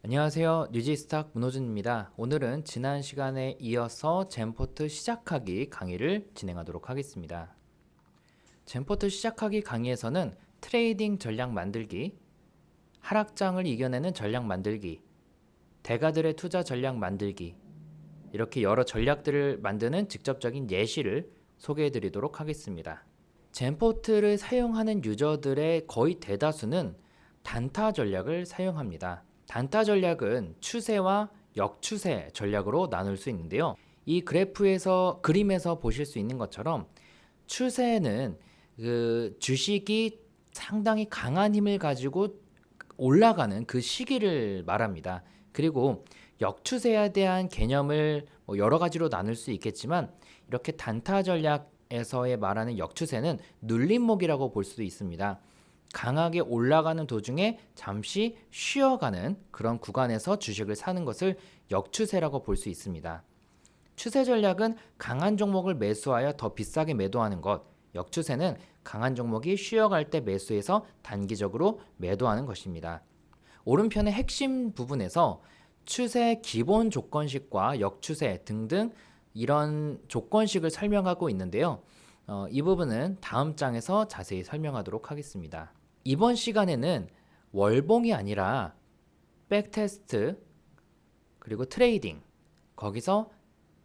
안녕하세요. 뉴지스탁 문호준입니다. 오늘은 지난 시간에 이어서 젠포트 시작하기 강의를 진행하도록 하겠습니다. 젠포트 시작하기 강의에서는 트레이딩 전략 만들기, 하락장을 이겨내는 전략 만들기, 대가들의 투자 전략 만들기, 이렇게 여러 전략들을 만드는 직접적인 예시를 소개해 드리도록 하겠습니다. 젠포트를 사용하는 유저들의 거의 대다수는 단타 전략을 사용합니다. 단타 전략은 추세와 역추세 전략으로 나눌 수 있는데요. 이 그림에서 보실 수 있는 것처럼 추세는 주식이 상당히 강한 힘을 가지고 올라가는 그 시기를 말합니다. 그리고 역추세에 대한 개념을 여러 가지로 나눌 수 있겠지만 이렇게 단타 전략에서의 말하는 역추세는 눌림목이라고 볼 수도 있습니다. 강하게 올라가는 도중에 잠시 쉬어가는 그런 구간에서 주식을 사는 것을 역추세라고 볼 수 있습니다. 추세 전략은 강한 종목을 매수하여 더 비싸게 매도하는 것, 역추세는 강한 종목이 쉬어갈 때 매수해서 단기적으로 매도하는 것입니다. 오른편의 핵심 부분에서 추세 기본 조건식과 역추세 등등 이런 조건식을 설명하고 있는데요. 이 부분은 다음 장에서 자세히 설명하도록 하겠습니다. 이번 시간에는 월봉이 아니라 백테스트 그리고 트레이딩, 거기서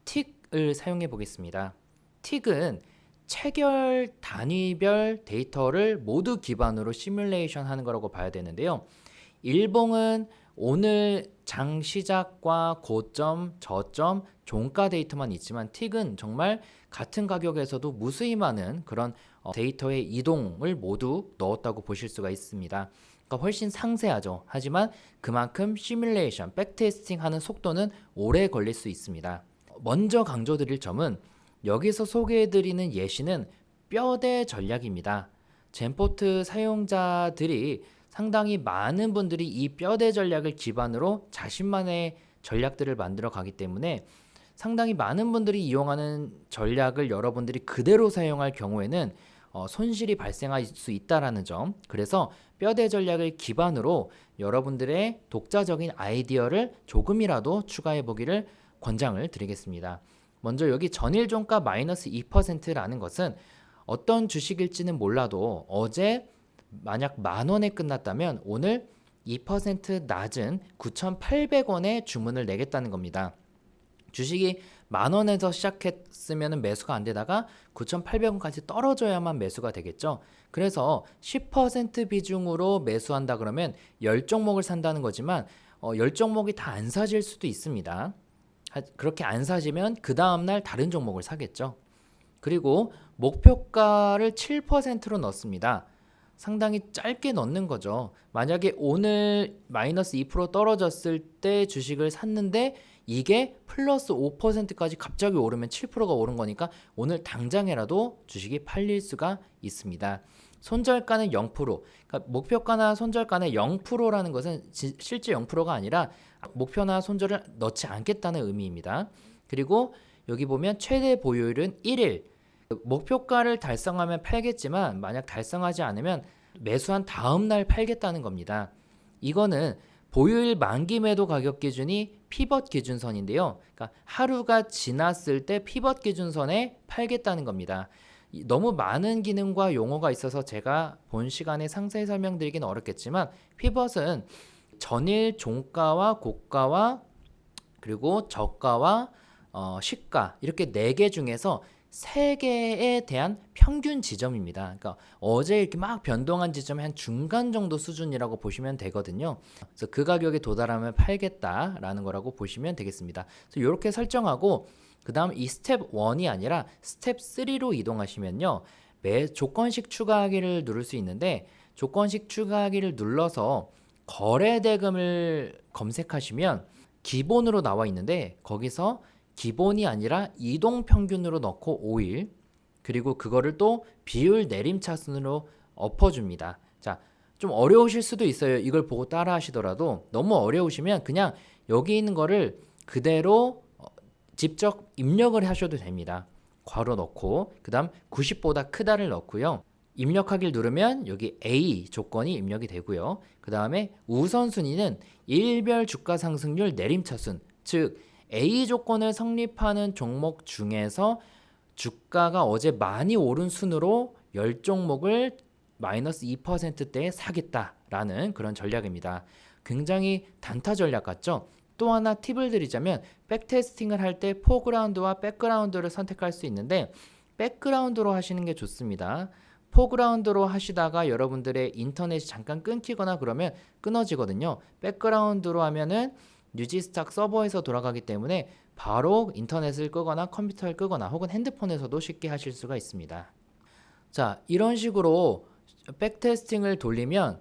틱을 사용해 보겠습니다. 틱은 체결 단위별 데이터를 모두 기반으로 시뮬레이션 하는 거라고 봐야 되는데요. 일봉은 오늘 장 시작과 고점, 저점, 종가 데이터만 있지만 틱은 정말 같은 가격에서도 무수히 많은 그런 데이터의 이동을 모두 넣었다고 보실 수가 있습니다. 그러니까 훨씬 상세하죠. 하지만 그만큼 시뮬레이션, 백테스팅 하는 속도는 오래 걸릴 수 있습니다. 먼저 강조드릴 점은 여기서 소개해드리는 예시는 뼈대 전략입니다. 젠포트 사용자들이 상당히 많은 분들이 이 뼈대 전략을 기반으로 자신만의 전략들을 만들어 가기 때문에 상당히 많은 분들이 이용하는 전략을 여러분들이 그대로 사용할 경우에는 손실이 발생할 수 있다는 점, 그래서 뼈대 전략을 기반으로 여러분들의 독자적인 아이디어를 조금이라도 추가해 보기를 권장을 드리겠습니다. 먼저 여기 전일 종가 마이너스 2%라는 것은 어떤 주식일지는 몰라도 어제 만약 만원에 끝났다면 오늘 2% 낮은 9,800원에 주문을 내겠다는 겁니다. 주식이 만원에서 시작했으면 매수가 안 되다가 9,800원까지 떨어져야만 매수가 되겠죠. 그래서 10% 비중으로 매수한다 그러면 10종목을 산다는 거지만 10종목이 다 안 사질 수도 있습니다. 그렇게 안 사지면 그 다음날 다른 종목을 사겠죠. 그리고 목표가를 7%로 넣습니다. 상당히 짧게 넣는 거죠. 만약에 오늘 마이너스 2% 떨어졌을 때 주식을 샀는데 이게 플러스 5%까지 갑자기 오르면 7%가 오른 거니까 오늘 당장에라도 주식이 팔릴 수가 있습니다. 손절가는 0%, 그러니까 목표가나 손절가는 0%라는 것은 실제 0%가 아니라 목표나 손절을 넣지 않겠다는 의미입니다. 그리고 여기 보면 최대 보유율은 1일, 목표가를 달성하면 팔겠지만 만약 달성하지 않으면 매수한 다음 날 팔겠다는 겁니다. 이거는 보유일 만기 매도 가격 기준이 피벗 기준선인데요. 그러니까 하루가 지났을 때 피벗 기준선에 팔겠다는 겁니다. 너무 많은 기능과 용어가 있어서 제가 본 시간에 상세히 설명드리기는 어렵겠지만 피벗은 전일 종가와 고가와 그리고 저가와 시가 이렇게 4개 중에서 3개에 대한 평균 지점입니다. 그러니까 어제 이렇게 막 변동한 지점의 한 중간 정도 수준이라고 보시면 되거든요. 그래서 그 가격에 도달하면 팔겠다라는 거라고 보시면 되겠습니다. 그래서 이렇게 설정하고 그 다음 이 스텝 1이 아니라 스텝 3로 이동하시면요. 매 조건식 추가하기를 누를 수 있는데 조건식 추가하기를 눌러서 거래대금을 검색하시면 기본으로 나와 있는데 거기서 기본이 아니라 이동평균으로 넣고 5일 그리고 그거를 또 비율 내림차순으로 엎어줍니다. 자, 좀 어려우실 수도 있어요. 이걸 보고 따라 하시더라도 너무 어려우시면 그냥 여기 있는 거를 그대로 직접 입력을 하셔도 됩니다. 괄호 넣고 그 다음 90보다 크다를 넣고요. 입력하기를 누르면 여기 A 조건이 입력이 되고요. 그 다음에 우선순위는 일별 주가 상승률 내림차순, 즉 A 조건을 성립하는 종목 중에서 주가가 어제 많이 오른 순으로 10종목을 마이너스 2%대에 사겠다라는 그런 전략입니다. 굉장히 단타 전략 같죠? 또 하나 팁을 드리자면 백테스팅을 할 때 포그라운드와 백그라운드를 선택할 수 있는데 백그라운드로 하시는 게 좋습니다. 포그라운드로 하시다가 여러분들의 인터넷이 잠깐 끊기거나 그러면 끊어지거든요. 백그라운드로 하면은 뉴지스탁 서버에서 돌아가기 때문에 바로 인터넷을 끄거나 컴퓨터를 끄거나 혹은 핸드폰에서도 쉽게 하실 수가 있습니다. 자, 이런 식으로 백테스팅을 돌리면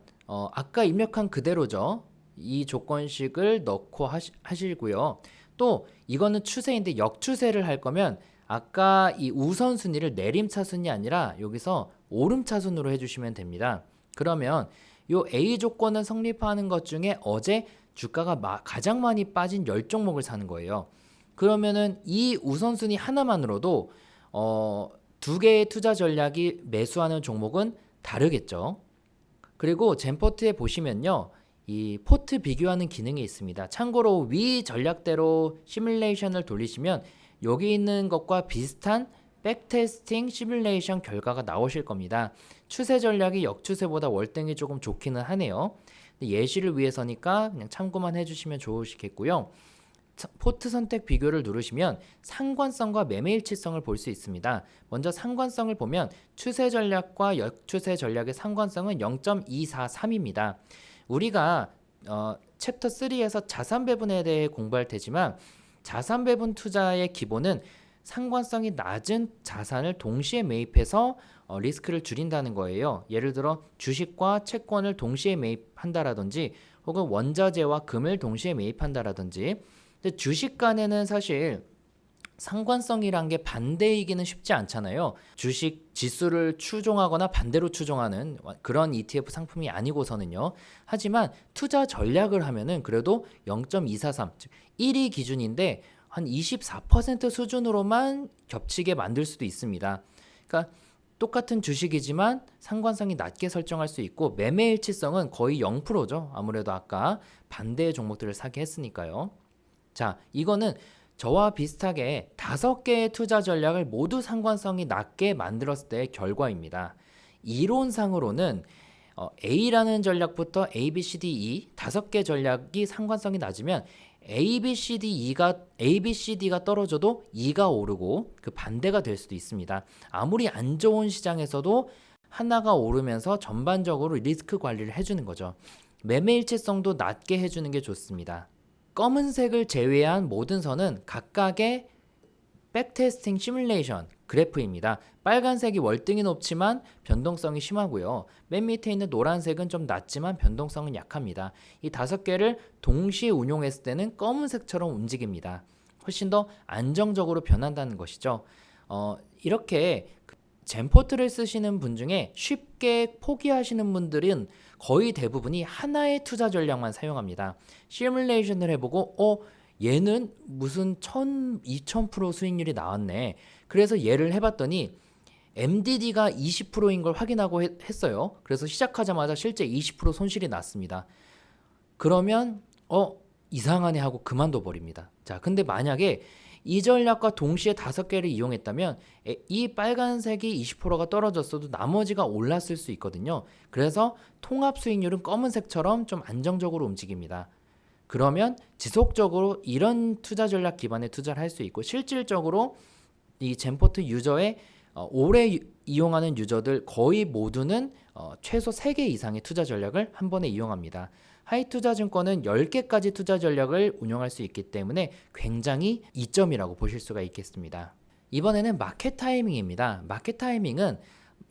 아까 입력한 그대로죠. 이 조건식을 넣고 하시고요. 또 이거는 추세인데 역추세를 할 거면 아까 이 우선순위를 내림차순이 아니라 여기서 오름차순으로 해주시면 됩니다. 그러면 요 A 조건을 성립하는 것 중에 어제 주가가 가장 많이 빠진 10종목을 사는 거예요. 그러면은 이 우선순위 하나만으로도 두 개의 투자 전략이 매수하는 종목은 다르겠죠. 그리고 젠포트에 보시면요. 이 포트 비교하는 기능이 있습니다. 참고로 위 전략대로 시뮬레이션을 돌리시면 여기 있는 것과 비슷한 백테스팅 시뮬레이션 결과가 나오실 겁니다. 추세 전략이 역추세보다 월등히 조금 좋기는 하네요. 예시를 위해서니까 그냥 참고만 해주시면 좋으시겠고요. 포트 선택 비교를 누르시면 상관성과 매매 일치성을 볼 수 있습니다. 먼저 상관성을 보면 추세 전략과 역추세 전략의 상관성은 0.243입니다. 우리가 챕터 3에서 자산 배분에 대해 공부할 테지만 자산 배분 투자의 기본은 상관성이 낮은 자산을 동시에 매입해서 리스크를 줄인다는 거예요. 예를 들어 주식과 채권을 동시에 매입한다라든지 혹은 원자재와 금을 동시에 매입한다라든지. 근데 주식 간에는 사실 상관성이란 게 반대이기는 쉽지 않잖아요. 주식 지수를 추종하거나 반대로 추종하는 그런 ETF 상품이 아니고서는요. 하지만 투자 전략을 하면은 그래도 0.243, 즉 1위 기준인데 한 24% 수준으로만 겹치게 만들 수도 있습니다. 그러니까 똑같은 주식이지만 상관성이 낮게 설정할 수 있고 매매 일치성은 거의 0%죠. 아무래도 아까 반대의 종목들을 사게 했으니까요. 자, 이거는 저와 비슷하게 5개의 투자 전략을 모두 상관성이 낮게 만들었을 때의 결과입니다. 이론상으로는 A라는 전략부터 A, B, C, D, E 5개 전략이 상관성이 낮으면 A, B, C, D가 떨어져도 E가 오르고 그 반대가 될 수도 있습니다. 아무리 안 좋은 시장에서도 하나가 오르면서 전반적으로 리스크 관리를 해주는 거죠. 매매 일치성도 낮게 해주는 게 좋습니다. 검은색을 제외한 모든 선은 각각의 백테스팅 시뮬레이션 그래프입니다. 빨간색이 월등히 높지만 변동성이 심하고요. 맨 밑에 있는 노란색은 좀 낮지만 변동성은 약합니다. 이 5개를 동시에 운용했을 때는 검은색처럼 움직입니다. 훨씬 더 안정적으로 변한다는 것이죠. 이렇게 젠포트를 쓰시는 분 중에 쉽게 포기하시는 분들은 거의 대부분이 하나의 투자 전략만 사용합니다. 시뮬레이션을 해보고 얘는 무슨 1000, 2000% 수익률이 나왔네. 그래서 얘를 해봤더니 MDD가 20%인 걸 확인하고 했어요. 그래서 시작하자마자 실제 20% 손실이 났습니다. 그러면 이상하네 하고 그만둬 버립니다. 자, 근데 만약에 이 전략과 동시에 5개를 이용했다면 이 빨간색이 20%가 떨어졌어도 나머지가 올랐을 수 있거든요. 그래서 통합 수익률은 검은색처럼 좀 안정적으로 움직입니다. 그러면 지속적으로 이런 투자 전략 기반의 투자를 할 수 있고 실질적으로 이 젠포트 유저의 오래 이용하는 유저들 거의 모두는 최소 3개 이상의 투자 전략을 한 번에 이용합니다. 하이투자증권은 10개까지 투자 전략을 운영할 수 있기 때문에 굉장히 이점이라고 보실 수가 있겠습니다. 이번에는 마켓 타이밍입니다. 마켓 타이밍은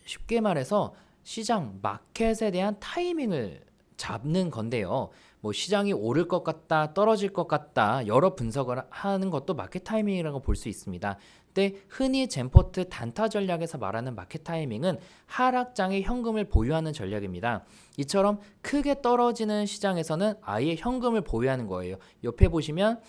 쉽게 말해서 시장 마켓에 대한 타이밍을 잡는 건데요. 뭐 시장이 오를 것 같다, 떨어질 것 같다 여러 분석을 하는 것도 마켓 타이밍이라고 볼 수 있습니다. 근데 흔히 젠포트 단타 전략에서 말하는 마켓 타이밍은 하락장에 현금을 보유하는 전략입니다. 이처럼 크게 떨어지는 시장에서는 아예 현금을 보유하는 거예요. 옆에 보시면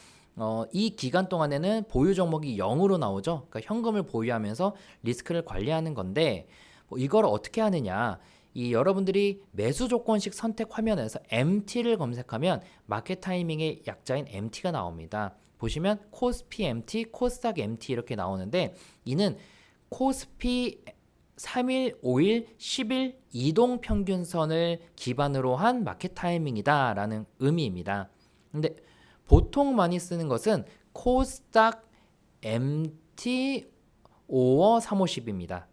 이 기간 동안에는 보유 종목이 0으로 나오죠. 그러니까 현금을 보유하면서 리스크를 관리하는 건데 이걸 어떻게 하느냐? 이 여러분들이 매수 조건식 선택 화면에서 MT를 검색하면 마켓 타이밍의 약자인 MT가 나옵니다. 보시면 코스피 MT, 코스닥 MT 이렇게 나오는데 이는 코스피 3일, 5일, 10일 이동 평균선을 기반으로 한 마켓 타이밍이다 라는 의미입니다. 근데 보통 많이 쓰는 것은 코스닥 MT 5월 350입니다.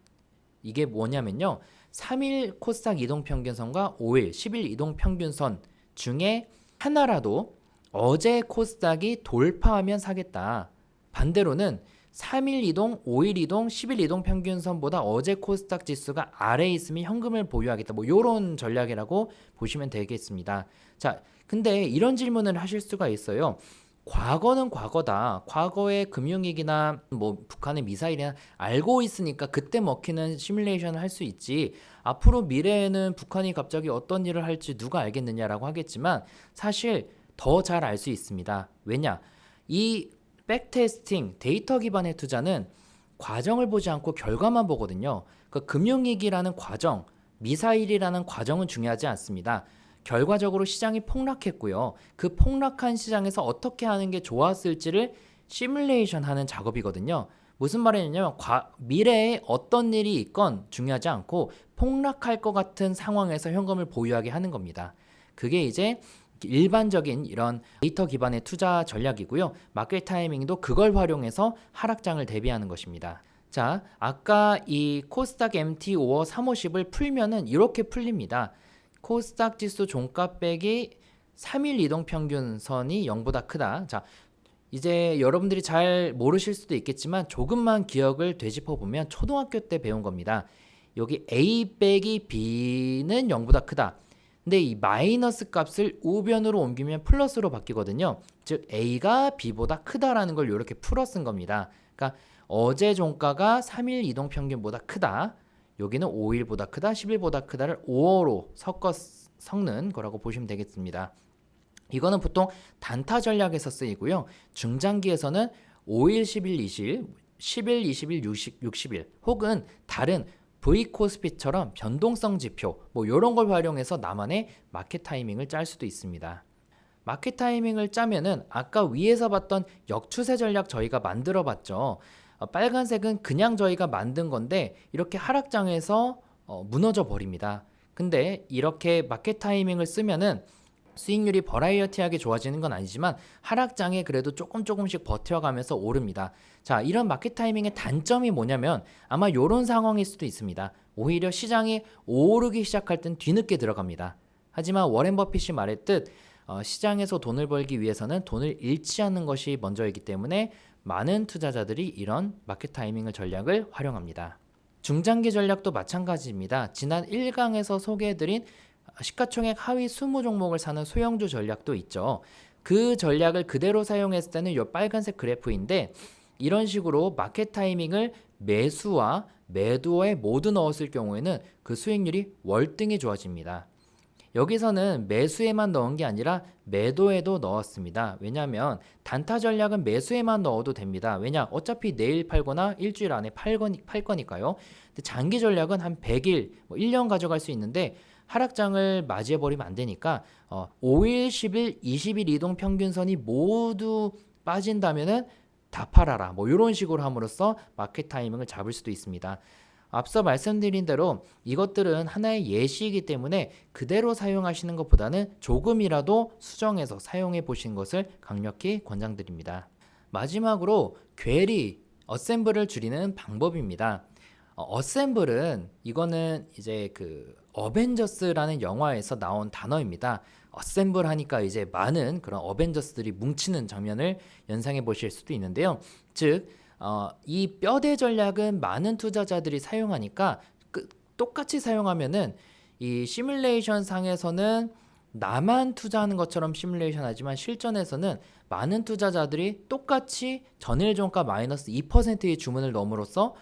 이게 뭐냐면요. 3일 코스닥 이동평균선과 5일, 10일 이동평균선 중에 하나라도 어제 코스닥이 돌파하면 사겠다. 반대로는 3일 이동, 5일 이동, 10일 이동 평균선보다 어제 코스닥 지수가 아래에 있으면 현금을 보유하겠다. 뭐 이런 전략이라고 보시면 되겠습니다. 자, 근데 이런 질문을 하실 수가 있어요. 과거는 과거다. 과거의 금융위기나 뭐 북한의 미사일이나 알고 있으니까 그때 먹히는 시뮬레이션을 할 수 있지. 앞으로 미래에는 북한이 갑자기 어떤 일을 할지 누가 알겠느냐라고 하겠지만 사실 더 잘 알 수 있습니다. 왜냐? 이 백테스팅, 데이터 기반의 투자는 과정을 보지 않고 결과만 보거든요. 그 금융위기라는 과정, 미사일이라는 과정은 중요하지 않습니다. 결과적으로 시장이 폭락했고요. 그 폭락한 시장에서 어떻게 하는 게 좋았을지를 시뮬레이션 하는 작업이거든요. 무슨 말이냐면 미래에 어떤 일이 있건 중요하지 않고 폭락할 것 같은 상황에서 현금을 보유하게 하는 겁니다. 그게 이제 일반적인 이런 데이터 기반의 투자 전략이고요. 마켓 타이밍도 그걸 활용해서 하락장을 대비하는 것입니다. 자, 아까 이 코스닥 MT 5월 350을 풀면은 이렇게 풀립니다. 코스닥 지수 종가 빼기 3일 이동 평균선이 0보다 크다. 자, 이제 여러분들이 잘 모르실 수도 있겠지만 조금만 기억을 되짚어 보면 초등학교 때 배운 겁니다. 여기 A 빼기 B는 0보다 크다. 근데 이 마이너스 값을 우변으로 옮기면 플러스로 바뀌거든요. 즉 A가 B보다 크다라는 걸 이렇게 풀어 쓴 겁니다. 그러니까 어제 종가가 3일 이동 평균보다 크다. 여기는 5일보다 크다, 10일보다 크다를 5어로 섞는 거라고 보시면 되겠습니다. 이거는 보통 단타 전략에서 쓰이고요. 중장기에서는 5일, 10일, 20일, 10일, 20일, 60일 혹은 다른 V코스피처럼 변동성 지표 뭐 이런 걸 활용해서 나만의 마켓 타이밍을 짤 수도 있습니다. 마켓 타이밍을 짜면은 아까 위에서 봤던 역추세 전략 저희가 만들어 봤죠. 빨간색은 그냥 저희가 만든 건데 이렇게 하락장에서 무너져 버립니다. 근데 이렇게 마켓 타이밍을 쓰면은 수익률이 버라이어티하게 좋아지는 건 아니지만 하락장에 그래도 조금씩 버텨가면서 오릅니다. 자, 이런 마켓 타이밍의 단점이 뭐냐면 아마 이런 상황일 수도 있습니다. 오히려 시장이 오르기 시작할 땐 뒤늦게 들어갑니다. 하지만 워렌 버핏이 말했듯 시장에서 돈을 벌기 위해서는 돈을 잃지 않는 것이 먼저이기 때문에 많은 투자자들이 이런 마켓 타이밍을 전략을 활용합니다. 중장기 전략도 마찬가지입니다. 지난 1강에서 소개해드린 시가총액 하위 20종목을 사는 소형주 전략도 있죠. 그 전략을 그대로 사용했을 때는 이 빨간색 그래프인데 이런 식으로 마켓 타이밍을 매수와 매도에 모두 넣었을 경우에는 그 수익률이 월등히 좋아집니다. 여기서는 매수에만 넣은 게 아니라 매도에도 넣었습니다. 왜냐하면 단타 전략은 매수에만 넣어도 됩니다. 왜냐? 어차피 내일 팔거나 일주일 안에 팔 거니까요. 근데 장기 전략은 한 100일, 1년 가져갈 수 있는데 하락장을 맞이해버리면 안 되니까 5일, 10일, 20일 이동 평균선이 모두 빠진다면은 다 팔아라. 뭐 이런 식으로 함으로써 마켓 타이밍을 잡을 수도 있습니다. 앞서 말씀드린 대로 이것들은 하나의 예시이기 때문에 그대로 사용하시는 것보다는 조금이라도 수정해서 사용해 보시는 것을 강력히 권장드립니다. 마지막으로 괴리, 어셈블을 줄이는 방법입니다. 어셈블은 이거는 이제 그 어벤져스라는 영화에서 나온 단어입니다. 어셈블 하니까 이제 많은 그런 어벤져스들이 뭉치는 장면을 연상해 보실 수도 있는데요. 즉 이 뼈대 전략은 많은 투자자들이 사용하니까 똑같이 사용하면은 이 시뮬레이션 상에서는 나만 투자하는 것처럼 시뮬레이션 하지만 실전에서는 많은 투자자들이 똑같이 전일 종가 마이너스 2%의 주문을 넣음으로써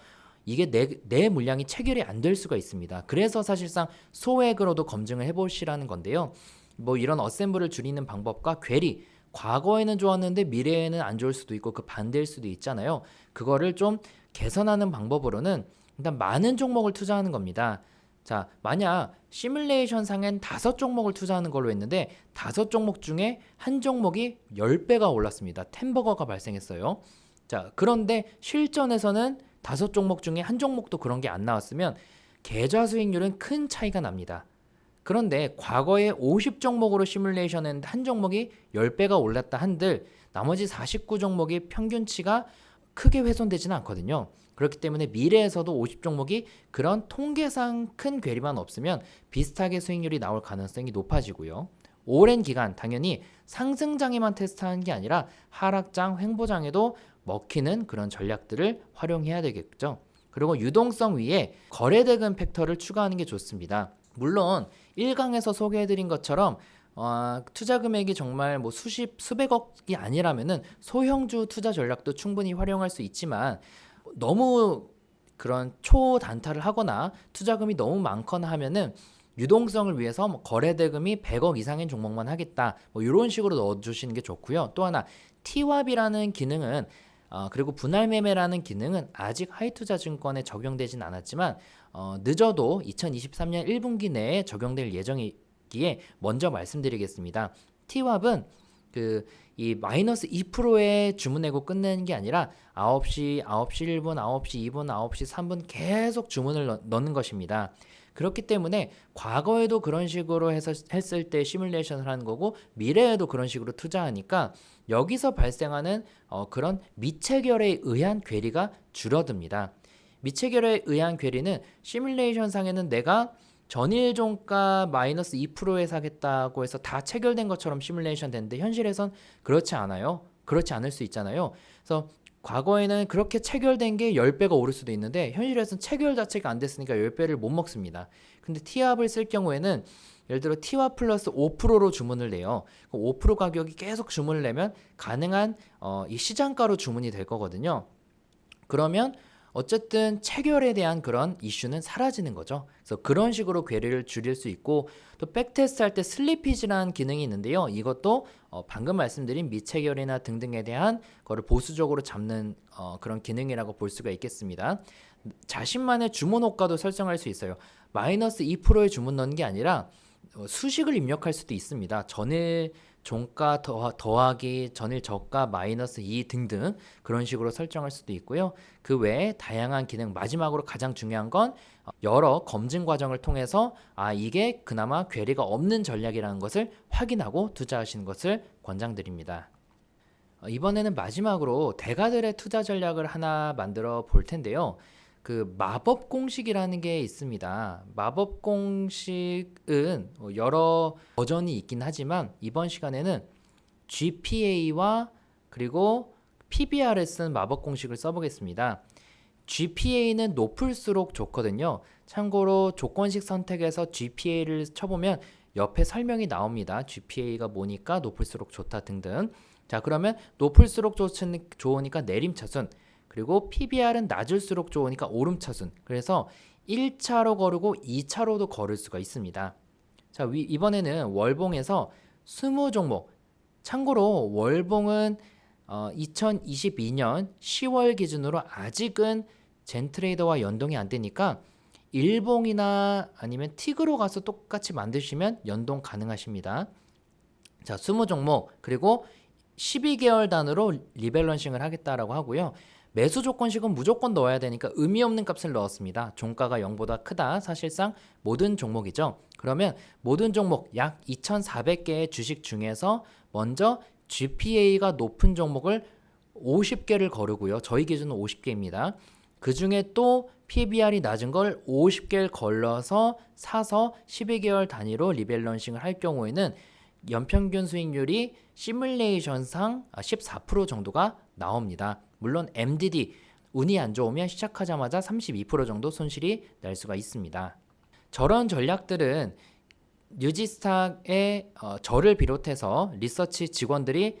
이게 내 물량이 체결이 안 될 수가 있습니다. 그래서 사실상 소액으로도 검증을 해보시라는 건데요. 뭐 이런 어셈블을 줄이는 방법과 괴리, 과거에는 좋았는데 미래에는 안 좋을 수도 있고 그 반대일 수도 있잖아요. 그거를 좀 개선하는 방법으로는 일단 많은 종목을 투자하는 겁니다. 자, 만약 시뮬레이션 상엔 5종목을 투자하는 걸로 했는데 5종목 중에 한 종목이 10배가 올랐습니다. 템버거가 발생했어요. 자, 그런데 실전에서는 5종목 중에 한 종목도 그런 게 안 나왔으면 계좌 수익률은 큰 차이가 납니다. 그런데 과거에 50종목으로 시뮬레이션 했는데 한 종목이 10배가 올랐다 한들 나머지 49종목이 평균치가 크게 훼손되지는 않거든요. 그렇기 때문에 미래에서도 50종목이 그런 통계상 큰 괴리만 없으면 비슷하게 수익률이 나올 가능성이 높아지고요. 오랜 기간 당연히 상승장에만 테스트하는 게 아니라 하락장, 횡보장에도 먹히는 그런 전략들을 활용해야 되겠죠. 그리고 유동성 위에 거래대금 팩터를 추가하는 게 좋습니다. 물론 1강에서 소개해드린 것처럼 투자 금액이 정말 뭐 수백억이 아니라면은 소형주 투자 전략도 충분히 활용할 수 있지만 너무 그런 초단타를 하거나 투자금이 너무 많거나 하면은 유동성을 위해서 뭐 거래대금이 100억 이상인 종목만 하겠다 뭐 이런 식으로 넣어주시는 게 좋고요. 또 하나 TWAP이라는 기능은 그리고 분할 매매라는 기능은 아직 하이투자증권에 적용되진 않았지만 늦어도 2023년 1분기 내에 적용될 예정이기에 먼저 말씀드리겠습니다. TWAP은 이 마이너스 2%에 주문내고 끝내는 게 아니라 9시 1분, 9시 2분, 9시 3분 계속 주문을 넣는 것입니다. 그렇기 때문에 과거에도 그런 식으로 해서 했을 때 시뮬레이션을 하는 거고 미래에도 그런 식으로 투자하니까 여기서 발생하는 그런 미체결에 의한 괴리가 줄어듭니다. 미체결에 의한 괴리는 시뮬레이션 상에는 내가 전일 종가 마이너스 2%에 사겠다고 해서 다 체결된 것처럼 시뮬레이션 되는데 현실에선 그렇지 않아요. 그렇지 않을 수 있잖아요. 그래서 과거에는 그렇게 체결된 게 10배가 오를 수도 있는데 현실에서는 체결 자체가 안 됐으니까 10배를 못 먹습니다. 근데 TWAP을 쓸 경우에는 예를 들어 TWAP 플러스 5%로 주문을 내요. 5% 가격이 계속 주문을 내면 가능한 이 시장가로 주문이 될 거거든요. 그러면 어쨌든 체결에 대한 그런 이슈는 사라지는 거죠. 그래서 그런 식으로 괴리를 줄일 수 있고 또 백테스트 할 때 슬리피지라는 기능이 있는데요. 이것도 방금 말씀드린 미체결이나 등등에 대한 거를 보수적으로 잡는 그런 기능이라고 볼 수가 있겠습니다. 자신만의 주문 호가도 설정할 수 있어요. 마이너스 2%의 주문 넣는 게 아니라 수식을 입력할 수도 있습니다. 전일 종가 더하기 전일 저가 마이너스 2 등등 그런 식으로 설정할 수도 있고요. 그 외에 다양한 기능, 마지막으로 가장 중요한 건 여러 검증 과정을 통해서 이게 그나마 괴리가 없는 전략이라는 것을 확인하고 투자하시는 것을 권장드립니다. 이번에는 마지막으로 대가들의 투자 전략을 하나 만들어 볼 텐데요. 그 마법 공식이라는 게 있습니다. 마법 공식은 여러 버전이 있긴 하지만 이번 시간에는 GPA와 그리고 PBR을 쓴 마법 공식을 써보겠습니다. GPA는 높을수록 좋거든요. 참고로 조건식 선택에서 GPA를 쳐보면 옆에 설명이 나옵니다. GPA가 뭐니까 높을수록 좋다 등등. 자, 그러면 높을수록 좋으니까 내림차순, 그리고 PBR은 낮을수록 좋으니까 오름차순. 그래서 1차로 거르고 2차로도 걸을 수가 있습니다. 자, 이번에는 월봉에서 20종목. 참고로 월봉은 2022년 10월 기준으로 아직은 젠트레이더와 연동이 안 되니까 일봉이나 아니면 틱으로 가서 똑같이 만드시면 연동 가능하십니다. 자, 20종목 그리고 12개월 단으로 리밸런싱을 하겠다라고 하고요. 매수 조건식은 무조건 넣어야 되니까 의미 없는 값을 넣었습니다. 종가가 0보다 크다. 사실상 모든 종목이죠. 그러면 모든 종목 약 2,400개의 주식 중에서 먼저 GPA가 높은 종목을 50개를 거르고요. 저희 기준은 50개입니다. 그 중에 또 PBR이 낮은 걸 50개를 걸러서 사서 12개월 단위로 리밸런싱을 할 경우에는 연평균 수익률이 시뮬레이션상 14% 정도가 나옵니다. 물론 MDD 운이 안 좋으면 시작하자마자 32% 정도 손실이 날 수가 있습니다. 저런 전략들은 뉴지스탁의 저를 비롯해서 리서치 직원들이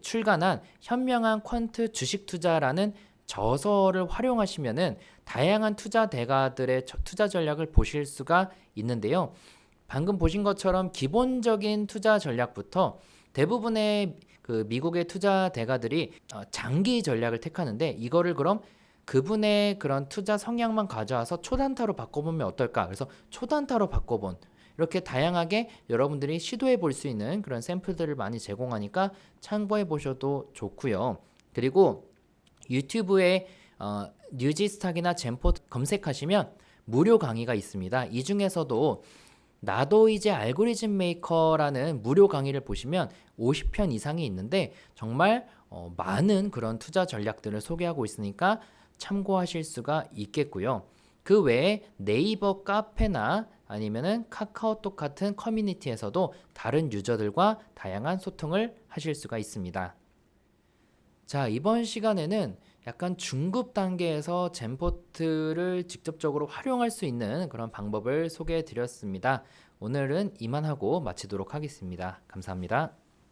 출간한 현명한 퀀트 주식 투자라는 저서를 활용하시면은 다양한 투자 대가들의 투자 전략을 보실 수가 있는데요. 방금 보신 것처럼 기본적인 투자 전략부터 대부분의 그 미국의 투자 대가들이 장기 전략을 택하는데 이거를 그럼 그분의 그런 투자 성향만 가져와서 초단타로 바꿔보면 어떨까? 그래서 초단타로 바꿔본 이렇게 다양하게 여러분들이 시도해 볼 수 있는 그런 샘플들을 많이 제공하니까 참고해 보셔도 좋고요. 그리고 유튜브에 뉴지스탁이나 젠포트 검색하시면 무료 강의가 있습니다. 이 중에서도 나도 이제 알고리즘 메이커라는 무료 강의를 보시면 50편 이상이 있는데 정말 많은 그런 투자 전략들을 소개하고 있으니까 참고하실 수가 있겠고요. 그 외에 네이버 카페나 아니면은 카카오톡 같은 커뮤니티에서도 다른 유저들과 다양한 소통을 하실 수가 있습니다. 자, 이번 시간에는 약간 중급 단계에서 젠포트를 직접적으로 활용할 수 있는 그런 방법을 소개해 드렸습니다. 오늘은 이만하고 마치도록 하겠습니다. 감사합니다.